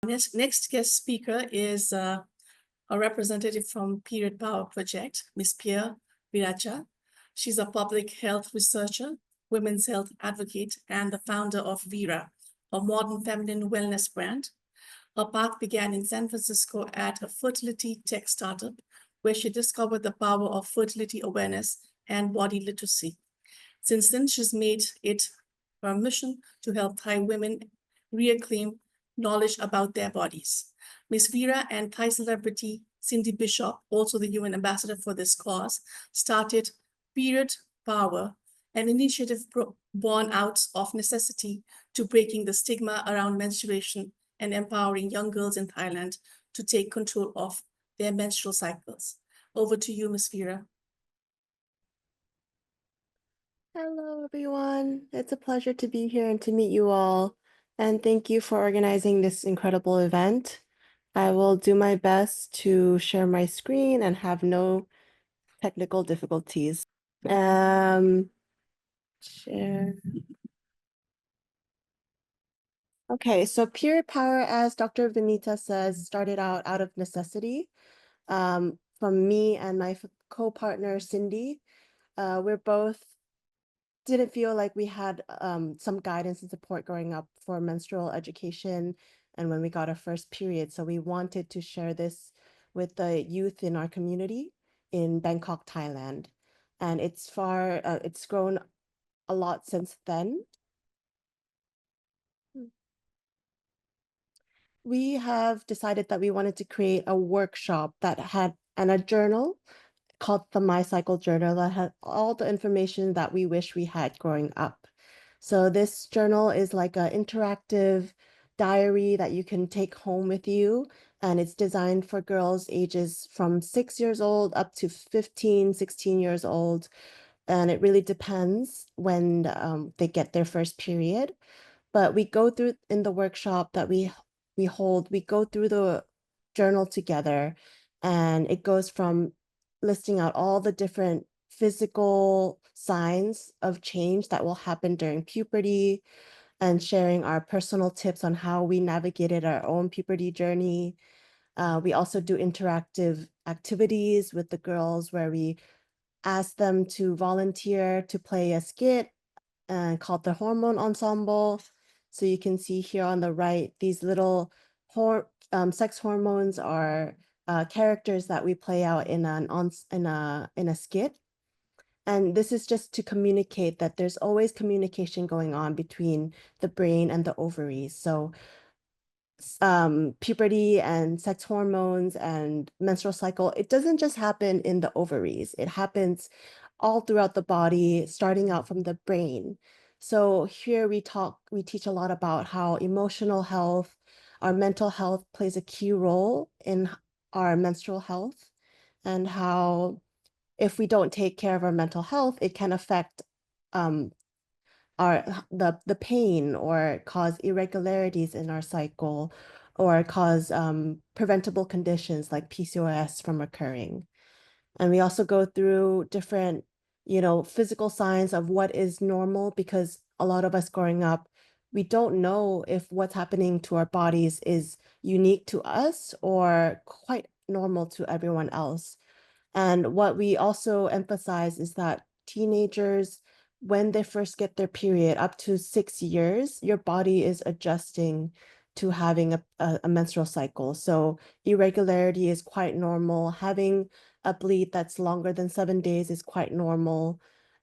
Next guest speaker is a representative from Period Power Project, Ms. Pear Viracha. She's a public health researcher, women's health advocate, and the founder of Vera, a modern feminine wellness brand. Her path began in San Francisco at a fertility tech startup, where she discovered the power of fertility awareness and body literacy. Since then, she's made it her mission to help Thai women reclaim knowledge about their bodies. Miss Vera and Thai celebrity Cindy Bishop, also the UN ambassador for this cause, started Period Power, an initiative born out of necessity to breaking the stigma around menstruation and empowering young girls in Thailand to take control of their menstrual cycles. Over to you, Miss Vera. Hello, everyone. It's a pleasure to be here and to meet you all. And thank you for organizing this incredible event. I will do my best to share my screen and have no technical difficulties. Share. Okay, so Pure Power, as Dr. Vinita says, started out of necessity. From me and my co-partner, Cindy. We're both didn't feel like we had some guidance and support growing up for menstrual education and when we got our first period. So we wanted to share this with the youth in our community in Bangkok, Thailand. And it's grown a lot since then. We have decided that we wanted to create a workshop that had a journal called the MyCycle Journal that had all the information that we wish we had growing up. So this journal is like an interactive diary that you can take home with you, and it's designed for girls ages from 6 years old up to 15, 16 years old. And it really depends when they get their first period. But we go through in the workshop that we hold, we go through the journal together, and it goes from listing out all the different physical signs of change that will happen during puberty and sharing our personal tips on how we navigated our own puberty journey. We also do interactive activities with the girls where we ask them to volunteer to play a skit called the Hormone Ensemble. So you can see here on the right, these little sex hormones are characters that we play out in a skit. And this is just to communicate that there's always communication going on between the brain and the ovaries. So puberty and sex hormones and menstrual cycle, it doesn't just happen in the ovaries. It happens all throughout the body, starting out from the brain. So here we teach a lot about how emotional health, our mental health plays a key role in our menstrual health, and how if we don't take care of our mental health, it can affect the pain or cause irregularities in our cycle or cause preventable conditions like PCOS from occurring. And we also go through different, physical signs of what is normal, because a lot of us growing up, we don't know if what's happening to our bodies is unique to us or quite normal to everyone else. And what we also emphasize is that teenagers, when they first get their period, up to 6 years, your body is adjusting to having a menstrual cycle. So irregularity is quite normal. Having a bleed that's longer than 7 days is quite normal.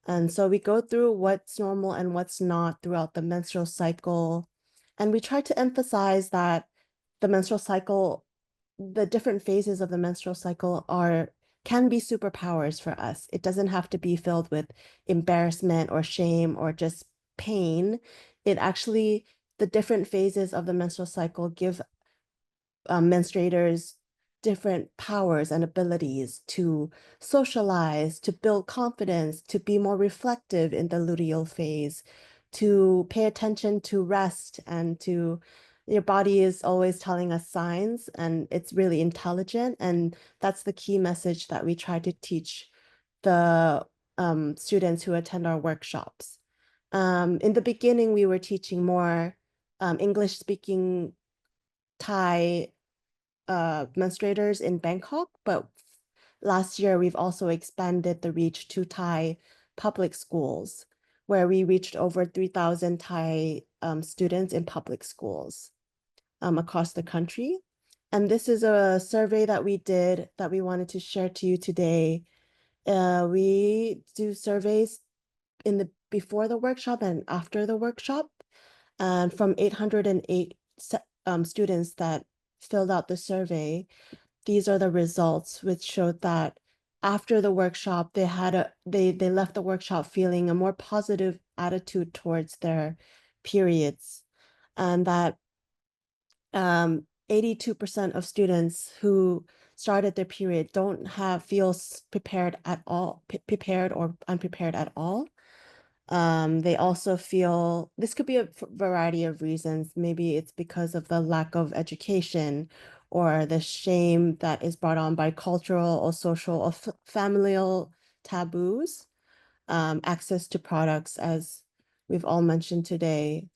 And so we go through what's normal and what's not throughout the menstrual cycle. And we try to emphasize that the menstrual cycle, the different phases of the menstrual cycle can be superpowers for us. It doesn't have to be filled with embarrassment or shame or just pain. The different phases of the menstrual cycle give menstruators different powers and abilities to socialize, to build confidence, to be more reflective in the luteal phase, to pay attention to rest, and your body is always telling us signs, and it's really intelligent. And that's the key message that we try to teach the students who attend our workshops. In the beginning, we were teaching more English speaking Thai menstruators in Bangkok, but last year we've also expanded the reach to Thai public schools, where we reached over 3,000 Thai students in public schools across the country. And this is a survey that we did that we wanted to share to you today. We do surveys before the workshop and after the workshop. And from 808 students that filled out the survey, these are the results, which showed that after the workshop, they left the workshop feeling a more positive attitude towards their periods, and that 82% of students who started their period don't feel prepared at all, prepared or unprepared at all. They also feel this could be a variety of reasons. Maybe it's because of the lack of education or the shame that is brought on by cultural or social or familial taboos, access to products, as we've all mentioned today.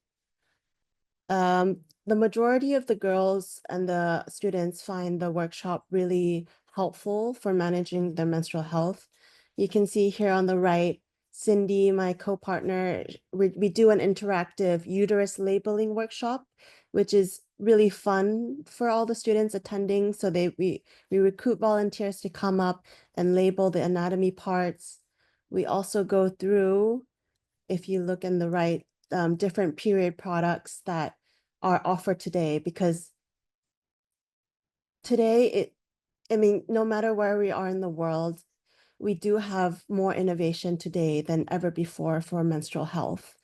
The majority of the girls and the students find the workshop really helpful for managing their menstrual health. You can see here on the right, Cindy, my co-partner, we do an interactive uterus labeling workshop, which is really fun for all the students attending. So we recruit volunteers to come up and label the anatomy parts. We also go through, if you look in the right, different period products that are offered today, because today no matter where we are in the world, we do have more innovation today than ever before for menstrual health.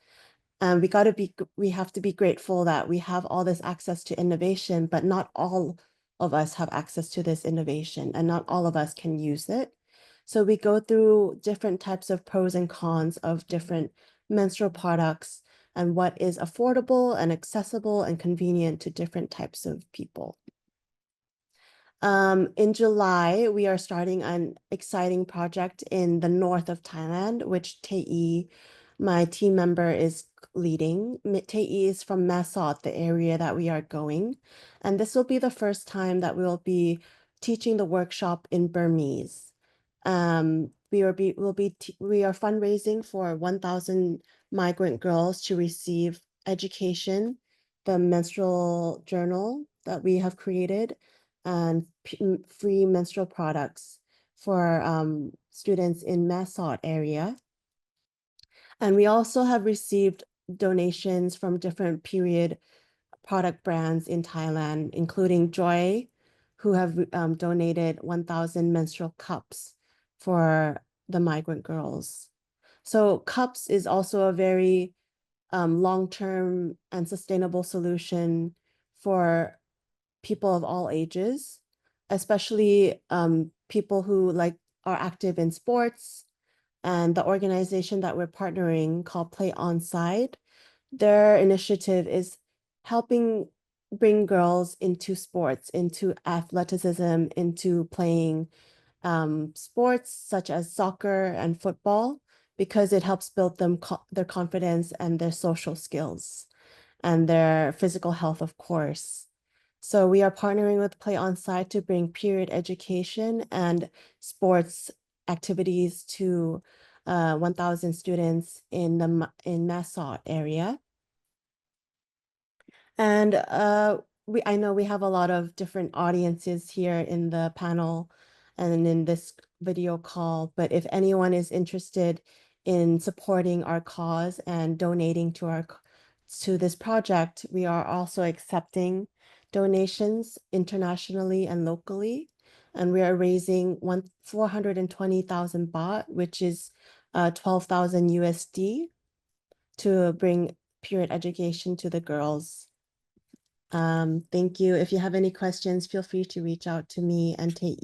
And we have to be grateful that we have all this access to innovation, but not all of us have access to this innovation and not all of us can use it. So we go through different types of pros and cons of different menstrual products and what is affordable and accessible and convenient to different types of people. In July, we are starting an exciting project in the north of Thailand, which Thae, my team member, is leading. Thae is from Masot, the area that we are going. And this will be the first time that we will be teaching the workshop in Burmese. We are fundraising for 1,000 migrant girls to receive education, the menstrual journal that we have created, and free menstrual products for students in Masot area. And we also have received donations from different period product brands in Thailand, including Joy, who have donated 1,000 menstrual cups for the migrant girls. So cups is also a very long-term and sustainable solution for people of all ages, especially people who are active in sports. And the organization that we're partnering, called Play Onside, their initiative is helping bring girls into sports, into athleticism, into playing sports such as soccer and football, because it helps build their confidence and their social skills and their physical health, of course. So we are partnering with Play Onside to bring period education and sports activities to 1,000 students in Masot area. And I know we have a lot of different audiences here in the panel and in this video call, but if anyone is interested in supporting our cause and donating to this project, we are also accepting donations internationally and locally. And we are raising 420,000 baht, which is 12,000 USD, to bring period education to the girls. Thank you. If you have any questions, feel free to reach out to me and Thae.